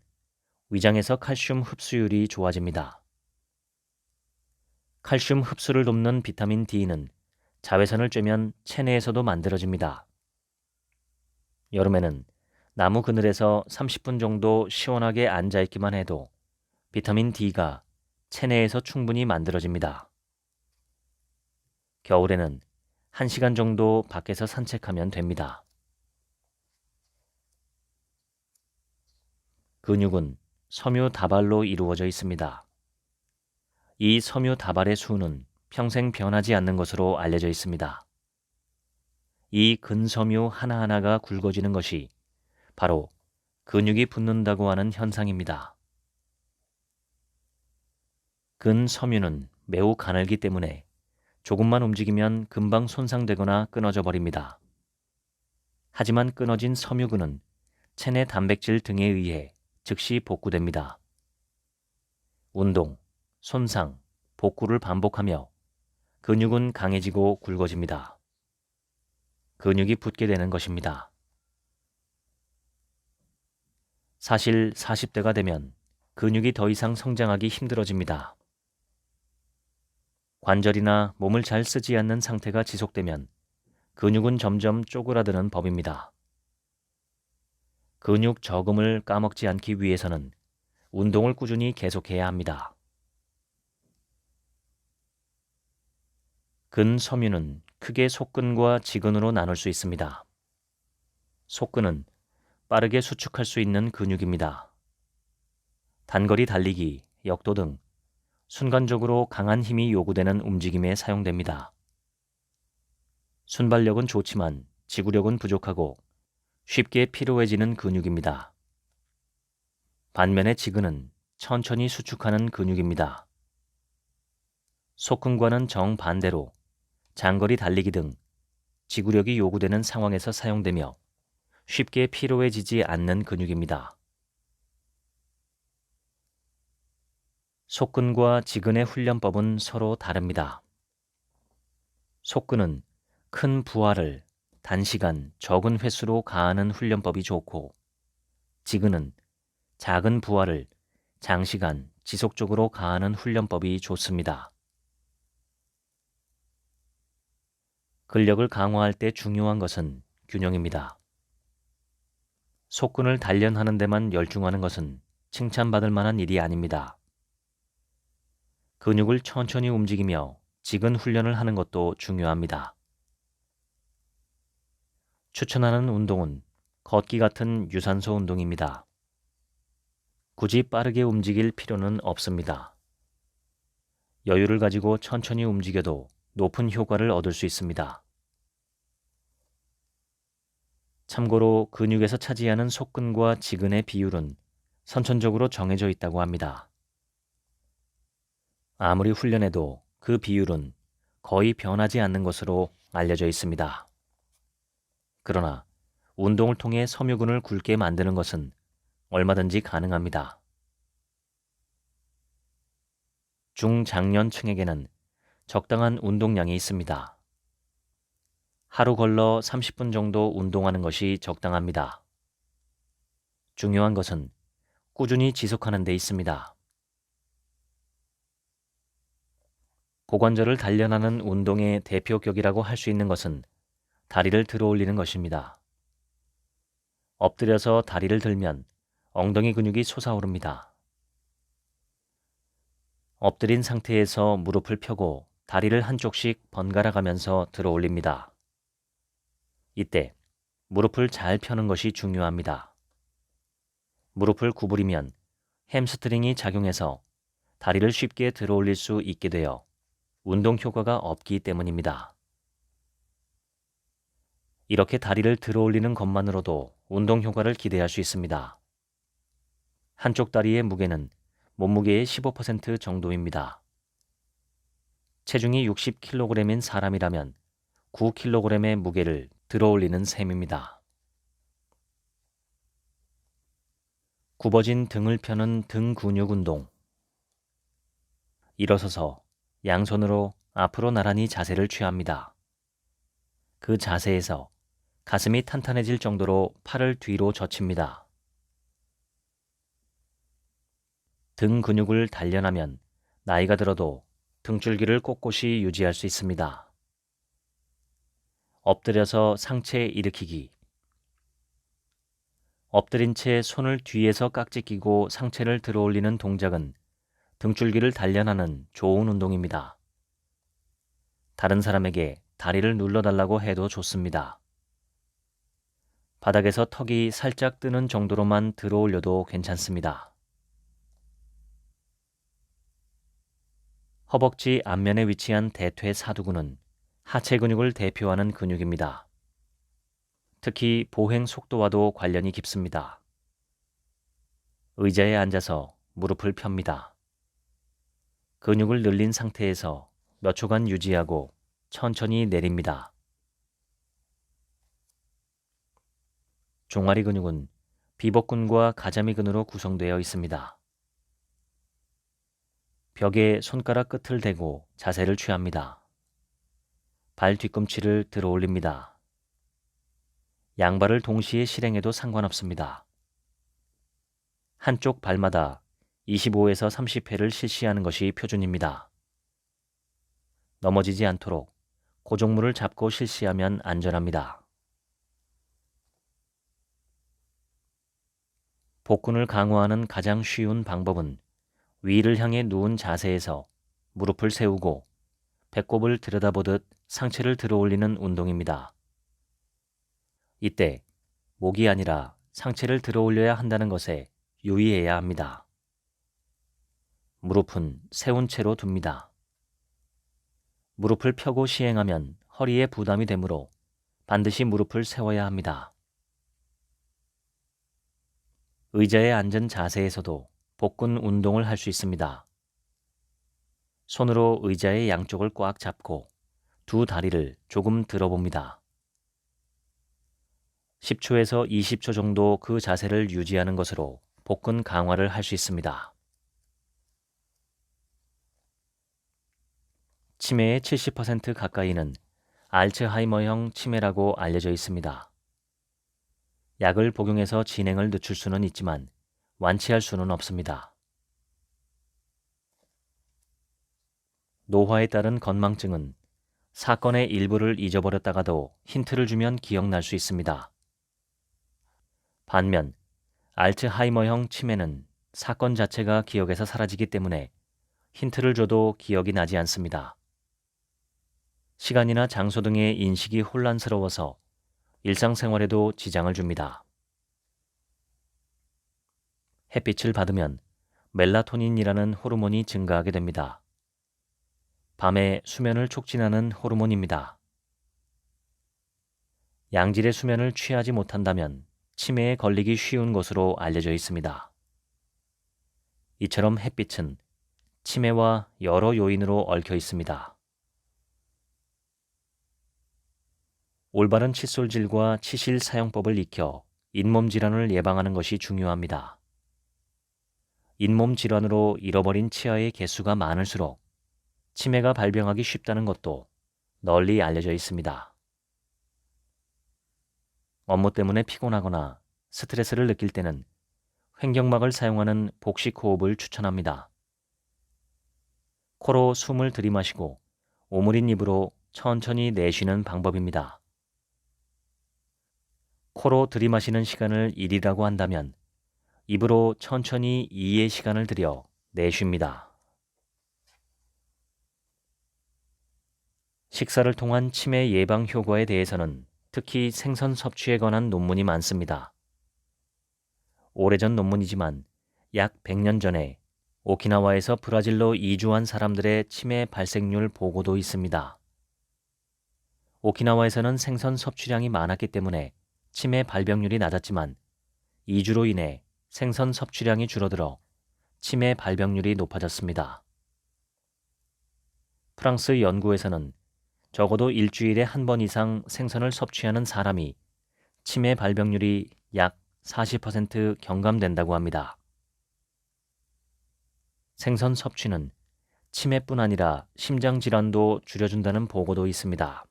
위장에서 칼슘 흡수율이 좋아집니다. 칼슘 흡수를 돕는 비타민 D는 자외선을 쬐면 체내에서도 만들어집니다. 여름에는 나무 그늘에서 30분 정도 시원하게 앉아있기만 해도 비타민 D가 체내에서 충분히 만들어집니다. 겨울에는 1시간 정도 밖에서 산책하면 됩니다. 근육은 섬유 다발로 이루어져 있습니다. 이 섬유 다발의 수는 평생 변하지 않는 것으로 알려져 있습니다. 이 근섬유 하나하나가 굵어지는 것이 바로 근육이 붙는다고 하는 현상입니다. 근섬유는 매우 가늘기 때문에 조금만 움직이면 금방 손상되거나 끊어져 버립니다. 하지만 끊어진 섬유근은 체내 단백질 등에 의해 즉시 복구됩니다. 운동, 손상, 복구를 반복하며 근육은 강해지고 굵어집니다. 근육이 붙게 되는 것입니다. 사실 40대가 되면 근육이 더 이상 성장하기 힘들어집니다. 관절이나 몸을 잘 쓰지 않는 상태가 지속되면 근육은 점점 쪼그라드는 법입니다. 근육 저금을 까먹지 않기 위해서는 운동을 꾸준히 계속해야 합니다. 근섬유는 크게 속근과 지근으로 나눌 수 있습니다. 속근은 빠르게 수축할 수 있는 근육입니다. 단거리 달리기, 역도 등 순간적으로 강한 힘이 요구되는 움직임에 사용됩니다. 순발력은 좋지만 지구력은 부족하고 쉽게 피로해지는 근육입니다. 반면에 지근은 천천히 수축하는 근육입니다. 속근과는 정반대로 장거리 달리기 등 지구력이 요구되는 상황에서 사용되며 쉽게 피로해지지 않는 근육입니다. 속근과 지근의 훈련법은 서로 다릅니다. 속근은 큰 부하를 단시간 적은 횟수로 가하는 훈련법이 좋고, 지근은 작은 부하를 장시간 지속적으로 가하는 훈련법이 좋습니다. 근력을 강화할 때 중요한 것은 균형입니다. 속근을 단련하는 데만 열중하는 것은 칭찬받을 만한 일이 아닙니다. 근육을 천천히 움직이며 지근 훈련을 하는 것도 중요합니다. 추천하는 운동은 걷기 같은 유산소 운동입니다. 굳이 빠르게 움직일 필요는 없습니다. 여유를 가지고 천천히 움직여도 높은 효과를 얻을 수 있습니다. 참고로 근육에서 차지하는 속근과 지근의 비율은 선천적으로 정해져 있다고 합니다. 아무리 훈련해도 그 비율은 거의 변하지 않는 것으로 알려져 있습니다. 그러나 운동을 통해 섬유근을 굵게 만드는 것은 얼마든지 가능합니다. 중장년층에게는 적당한 운동량이 있습니다. 하루 걸러 30분 정도 운동하는 것이 적당합니다. 중요한 것은 꾸준히 지속하는 데 있습니다. 고관절을 단련하는 운동의 대표격이라고 할 수 있는 것은 다리를 들어 올리는 것입니다. 엎드려서 다리를 들면 엉덩이 근육이 솟아오릅니다. 엎드린 상태에서 무릎을 펴고 다리를 한쪽씩 번갈아 가면서 들어 올립니다. 이때 무릎을 잘 펴는 것이 중요합니다. 무릎을 구부리면 햄스트링이 작용해서 다리를 쉽게 들어 올릴 수 있게 되어 운동 효과가 없기 때문입니다. 이렇게 다리를 들어 올리는 것만으로도 운동 효과를 기대할 수 있습니다. 한쪽 다리의 무게는 몸무게의 15% 정도입니다. 체중이 60kg인 사람이라면 9kg의 무게를 들어 올리는 셈입니다. 굽어진 등을 펴는 등 근육 운동. 일어서서 양손으로 앞으로 나란히 자세를 취합니다. 그 자세에서 가슴이 탄탄해질 정도로 팔을 뒤로 젖힙니다. 등 근육을 단련하면 나이가 들어도 등줄기를 꼿꼿이 유지할 수 있습니다. 엎드려서 상체 일으키기. 엎드린 채 손을 뒤에서 깍지 끼고 상체를 들어 올리는 동작은 등줄기를 단련하는 좋은 운동입니다. 다른 사람에게 다리를 눌러달라고 해도 좋습니다. 바닥에서 턱이 살짝 뜨는 정도로만 들어 올려도 괜찮습니다. 허벅지 앞면에 위치한 대퇴사두근은 하체 근육을 대표하는 근육입니다. 특히 보행 속도와도 관련이 깊습니다. 의자에 앉아서 무릎을 펴니다. 근육을 늘린 상태에서 몇 초간 유지하고 천천히 내립니다. 종아리 근육은 비복근과 가자미근으로 구성되어 있습니다. 벽에 손가락 끝을 대고 자세를 취합니다. 발 뒤꿈치를 들어 올립니다. 양발을 동시에 실행해도 상관없습니다. 한쪽 발마다 25에서 30회를 실시하는 것이 표준입니다. 넘어지지 않도록 고정물을 잡고 실시하면 안전합니다. 복근을 강화하는 가장 쉬운 방법은 위를 향해 누운 자세에서 무릎을 세우고 배꼽을 들여다보듯 상체를 들어 올리는 운동입니다. 이때 목이 아니라 상체를 들어 올려야 한다는 것에 유의해야 합니다. 무릎은 세운 채로 둡니다. 무릎을 펴고 시행하면 허리에 부담이 되므로 반드시 무릎을 세워야 합니다. 의자에 앉은 자세에서도 복근 운동을 할 수 있습니다. 손으로 의자의 양쪽을 꽉 잡고 두 다리를 조금 들어봅니다. 10초에서 20초 정도 그 자세를 유지하는 것으로 복근 강화를 할 수 있습니다. 치매의 70% 가까이는 알츠하이머형 치매라고 알려져 있습니다. 약을 복용해서 진행을 늦출 수는 있지만 완치할 수는 없습니다. 노화에 따른 건망증은 사건의 일부를 잊어버렸다가도 힌트를 주면 기억날 수 있습니다. 반면 알츠하이머형 치매는 사건 자체가 기억에서 사라지기 때문에 힌트를 줘도 기억이 나지 않습니다. 시간이나 장소 등의 인식이 혼란스러워서 일상생활에도 지장을 줍니다. 햇빛을 받으면 멜라토닌이라는 호르몬이 증가하게 됩니다. 밤에 수면을 촉진하는 호르몬입니다. 양질의 수면을 취하지 못한다면 치매에 걸리기 쉬운 것으로 알려져 있습니다. 이처럼 햇빛은 치매와 여러 요인으로 얽혀 있습니다. 올바른 칫솔질과 치실 사용법을 익혀 잇몸 질환을 예방하는 것이 중요합니다. 잇몸 질환으로 잃어버린 치아의 개수가 많을수록 치매가 발병하기 쉽다는 것도 널리 알려져 있습니다. 업무 때문에 피곤하거나 스트레스를 느낄 때는 횡격막을 사용하는 복식 호흡을 추천합니다. 코로 숨을 들이마시고 오므린 입으로 천천히 내쉬는 방법입니다. 코로 들이마시는 시간을 1이라고 한다면 입으로 천천히 2의 시간을 들여 내쉽니다. 식사를 통한 치매 예방 효과에 대해서는 특히 생선 섭취에 관한 논문이 많습니다. 오래전 논문이지만 약 100년 전에 오키나와에서 브라질로 이주한 사람들의 치매 발생률 보고도 있습니다. 오키나와에서는 생선 섭취량이 많았기 때문에 치매 발병률이 낮았지만 이주로 인해 생선 섭취량이 줄어들어 치매 발병률이 높아졌습니다. 프랑스 연구에서는 적어도 일주일에 한 번 이상 생선을 섭취하는 사람이 치매 발병률이 약 40% 경감된다고 합니다. 생선 섭취는 치매뿐 아니라 심장질환도 줄여준다는 보고도 있습니다.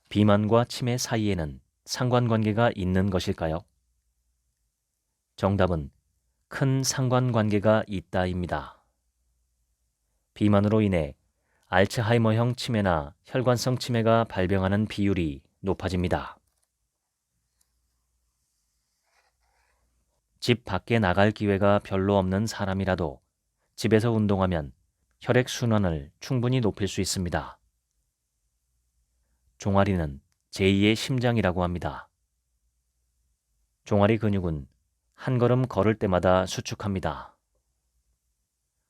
비만과 치매 사이에는 상관관계가 있는 것일까요? 정답은 큰 상관관계가 있다입니다. 비만으로 인해 알츠하이머형 치매나 혈관성 치매가 발병하는 비율이 높아집니다. 집 밖에 나갈 기회가 별로 없는 사람이라도 집에서 운동하면 혈액 순환을 충분히 높일 수 있습니다. 종아리는 제2의 심장이라고 합니다. 종아리 근육은 한 걸음 걸을 때마다 수축합니다.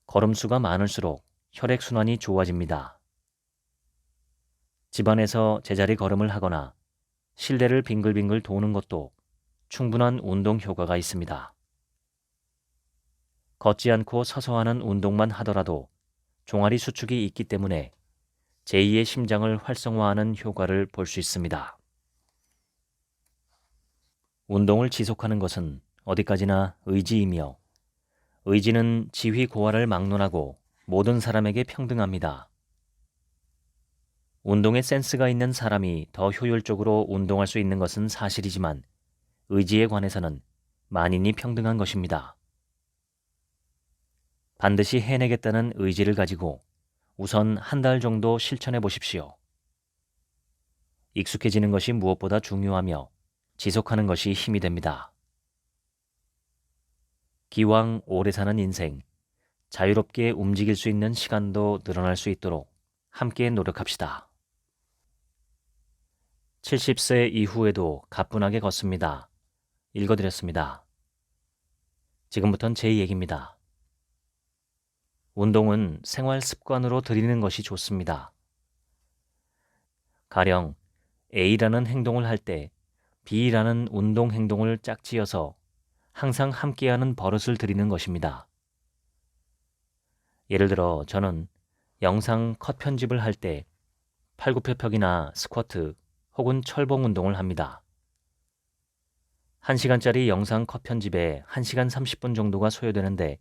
걸음수가 많을수록 혈액순환이 좋아집니다. 집안에서 제자리 걸음을 하거나 실내를 빙글빙글 도는 것도 충분한 운동 효과가 있습니다. 걷지 않고 서서 하는 운동만 하더라도 종아리 수축이 있기 때문에 제2의 심장을 활성화하는 효과를 볼 수 있습니다. 운동을 지속하는 것은 어디까지나 의지이며 의지는 지휘 고하를 막론하고 모든 사람에게 평등합니다. 운동에 센스가 있는 사람이 더 효율적으로 운동할 수 있는 것은 사실이지만 의지에 관해서는 만인이 평등한 것입니다. 반드시 해내겠다는 의지를 가지고 우선 한 달 정도 실천해 보십시오. 익숙해지는 것이 무엇보다 중요하며 지속하는 것이 힘이 됩니다. 기왕 오래 사는 인생, 자유롭게 움직일 수 있는 시간도 늘어날 수 있도록 함께 노력합시다. 70세 이후에도 가뿐하게 걷습니다. 읽어드렸습니다. 지금부턴 제 얘기입니다. 운동은 생활 습관으로 들이는 것이 좋습니다. 가령 A라는 행동을 할 때 B라는 운동 행동을 짝지어서 항상 함께하는 버릇을 들이는 것입니다. 예를 들어 저는 영상 컷 편집을 할 때 팔굽혀펴기나 스쿼트 혹은 철봉 운동을 합니다. 1시간짜리 영상 컷 편집에 1시간 30분 정도가 소요되는데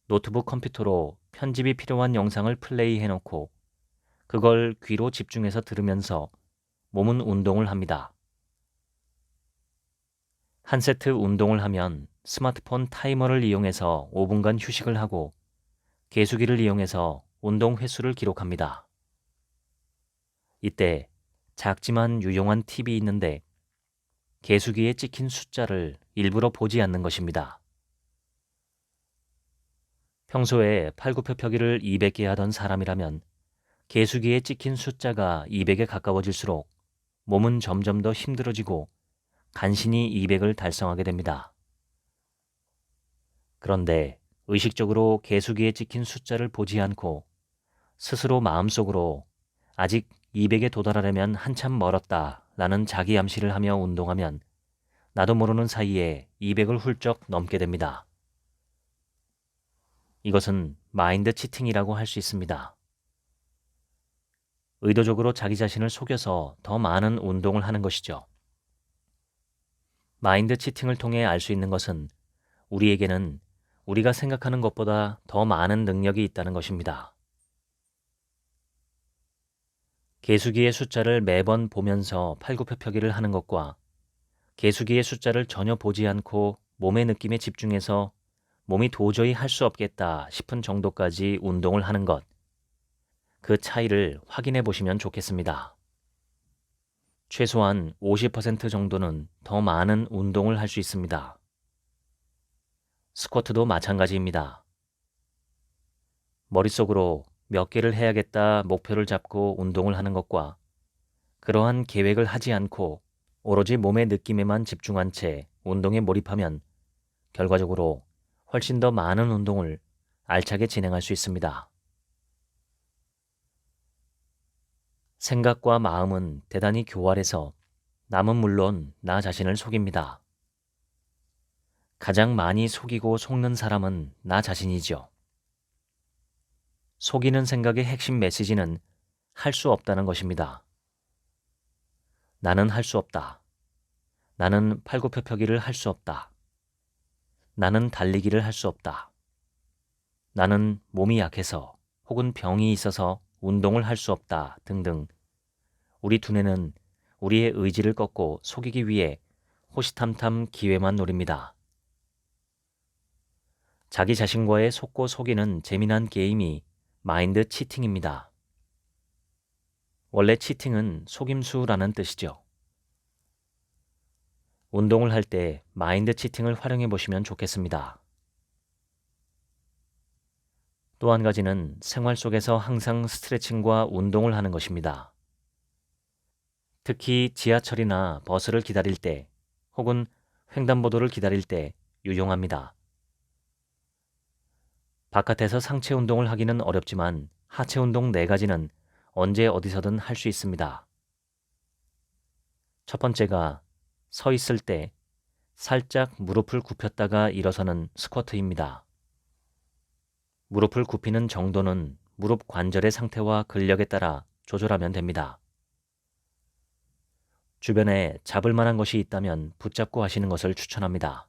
노트북 컴퓨터로 편집이 필요한 영상을 플레이해놓고 그걸 귀로 집중해서 들으면서 몸은 운동을 합니다. 한 세트 운동을 하면 스마트폰 타이머를 이용해서 5분간 휴식을 하고 계수기를 이용해서 운동 횟수를 기록합니다. 이때 작지만 유용한 팁이 있는데 계수기에 찍힌 숫자를 일부러 보지 않는 것입니다. 평소에 팔굽혀펴기를 200개 하던 사람이라면 계수기에 찍힌 숫자가 200에 가까워질수록 몸은 점점 더 힘들어지고 간신히 200을 달성하게 됩니다. 그런데 의식적으로 계수기에 찍힌 숫자를 보지 않고 스스로 마음속으로 아직 200에 도달하려면 한참 멀었다 라는 자기 암시를 하며 운동하면 나도 모르는 사이에 200을 훌쩍 넘게 됩니다. 이것은 마인드 치팅이라고 할 수 있습니다. 의도적으로 자기 자신을 속여서 더 많은 운동을 하는 것이죠. 마인드 치팅을 통해 알 수 있는 것은 우리에게는 우리가 생각하는 것보다 더 많은 능력이 있다는 것입니다. 계수기의 숫자를 매번 보면서 팔굽혀펴기를 하는 것과 계수기의 숫자를 전혀 보지 않고 몸의 느낌에 집중해서 몸이 도저히 할 수 없겠다 싶은 정도까지 운동을 하는 것, 그 차이를 확인해 보시면 좋겠습니다. 최소한 50% 정도는 더 많은 운동을 할 수 있습니다. 스쿼트도 마찬가지입니다. 머릿속으로 몇 개를 해야겠다 목표를 잡고 운동을 하는 것과 그러한 계획을 하지 않고 오로지 몸의 느낌에만 집중한 채 운동에 몰입하면 결과적으로 훨씬 더 많은 운동을 알차게 진행할 수 있습니다. 생각과 마음은 대단히 교활해서 남은 물론 나 자신을 속입니다. 가장 많이 속이고 속는 사람은 나 자신이죠. 속이는 생각의 핵심 메시지는 할 수 없다는 것입니다. 나는 할 수 없다. 나는 팔굽혀펴기를 할 수 없다. 나는 달리기를 할 수 없다. 나는 몸이 약해서 혹은 병이 있어서 운동을 할 수 없다 등등 우리 두뇌는 우리의 의지를 꺾고 속이기 위해 호시탐탐 기회만 노립니다. 자기 자신과의 속고 속이는 재미난 게임이 마인드 치팅입니다. 원래 치팅은 속임수라는 뜻이죠. 운동을 할 때 마인드 치팅을 활용해 보시면 좋겠습니다. 또 한 가지는 생활 속에서 항상 스트레칭과 운동을 하는 것입니다. 특히 지하철이나 버스를 기다릴 때 혹은 횡단보도를 기다릴 때 유용합니다. 바깥에서 상체 운동을 하기는 어렵지만 하체 운동 4가지는 언제 어디서든 할 수 있습니다. 첫 번째가 서 있을 때 살짝 무릎을 굽혔다가 일어서는 스쿼트입니다. 무릎을 굽히는 정도는 무릎 관절의 상태와 근력에 따라 조절하면 됩니다. 주변에 잡을 만한 것이 있다면 붙잡고 하시는 것을 추천합니다.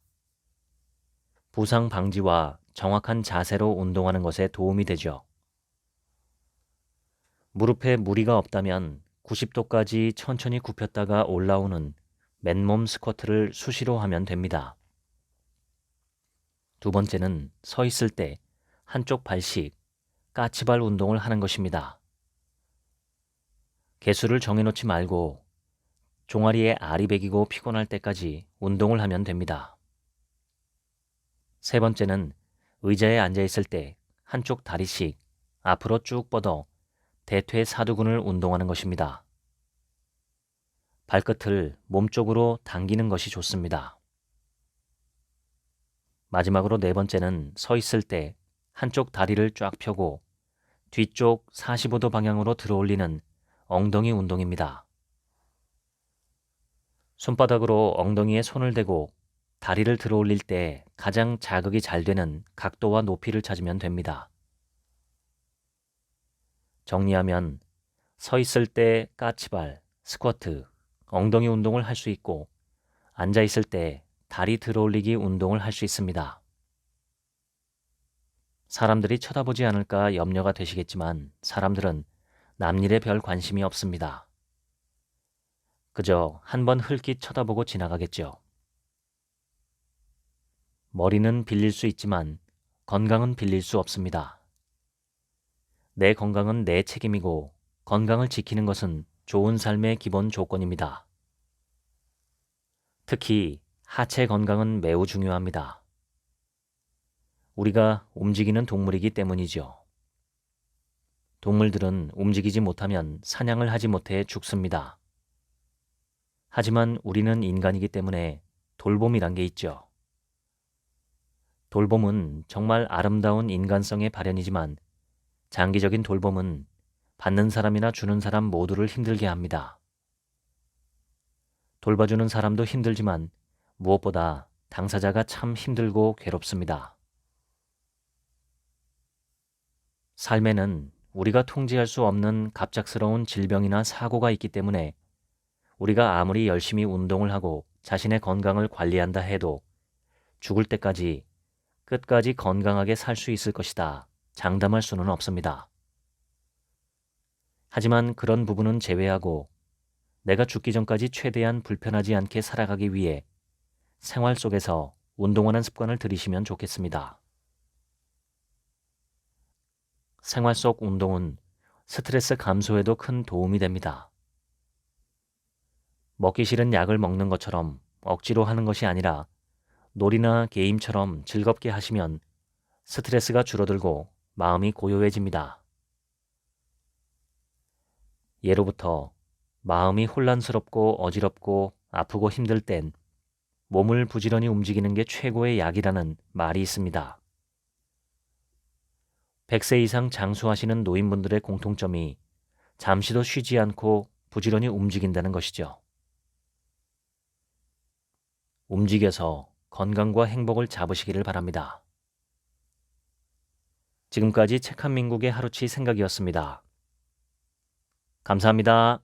부상 방지와 정확한 자세로 운동하는 것에 도움이 되죠. 무릎에 무리가 없다면 90도까지 천천히 굽혔다가 올라오는 맨몸 스쿼트를 수시로 하면 됩니다. 두 번째는 서 있을 때 한쪽 발씩 까치발 운동을 하는 것입니다. 개수를 정해놓지 말고 종아리에 알이 배기고 피곤할 때까지 운동을 하면 됩니다. 세 번째는 의자에 앉아있을 때 한쪽 다리씩 앞으로 쭉 뻗어 대퇴사두근을 운동하는 것입니다. 발끝을 몸쪽으로 당기는 것이 좋습니다. 마지막으로 4번째는 서 있을 때 한쪽 다리를 쫙 펴고 뒤쪽 45도 방향으로 들어올리는 엉덩이 운동입니다. 손바닥으로 엉덩이에 손을 대고 다리를 들어올릴 때 가장 자극이 잘 되는 각도와 높이를 찾으면 됩니다. 정리하면 서 있을 때 까치발, 스쿼트, 엉덩이 운동을 할 수 있고 앉아 있을 때 다리 들어올리기 운동을 할 수 있습니다. 사람들이 쳐다보지 않을까 염려가 되시겠지만 사람들은 남일에 별 관심이 없습니다. 그저 한번 흘낏 쳐다보고 지나가겠죠. 머리는 빌릴 수 있지만 건강은 빌릴 수 없습니다. 내 건강은 내 책임이고 건강을 지키는 것은 좋은 삶의 기본 조건입니다. 특히 하체 건강은 매우 중요합니다. 우리가 움직이는 동물이기 때문이죠. 동물들은 움직이지 못하면 사냥을 하지 못해 죽습니다. 하지만 우리는 인간이기 때문에 돌봄이란 게 있죠. 돌봄은 정말 아름다운 인간성의 발현이지만 장기적인 돌봄은 받는 사람이나 주는 사람 모두를 힘들게 합니다. 돌봐주는 사람도 힘들지만 무엇보다 당사자가 참 힘들고 괴롭습니다. 삶에는 우리가 통제할 수 없는 갑작스러운 질병이나 사고가 있기 때문에 우리가 아무리 열심히 운동을 하고 자신의 건강을 관리한다 해도 죽을 때까지 끝까지 건강하게 살 수 있을 것이다 장담할 수는 없습니다. 하지만 그런 부분은 제외하고 내가 죽기 전까지 최대한 불편하지 않게 살아가기 위해 생활 속에서 운동하는 습관을 들이시면 좋겠습니다. 생활 속 운동은 스트레스 감소에도 큰 도움이 됩니다. 먹기 싫은 약을 먹는 것처럼 억지로 하는 것이 아니라 놀이나 게임처럼 즐겁게 하시면 스트레스가 줄어들고 마음이 고요해집니다. 예로부터 마음이 혼란스럽고 어지럽고 아프고 힘들 땐 몸을 부지런히 움직이는 게 최고의 약이라는 말이 있습니다. 100세 이상 장수하시는 노인분들의 공통점이 잠시도 쉬지 않고 부지런히 움직인다는 것이죠. 움직여서 건강과 행복을 잡으시기를 바랍니다. 지금까지 책 한 민국의 하루치 생각이었습니다. 감사합니다.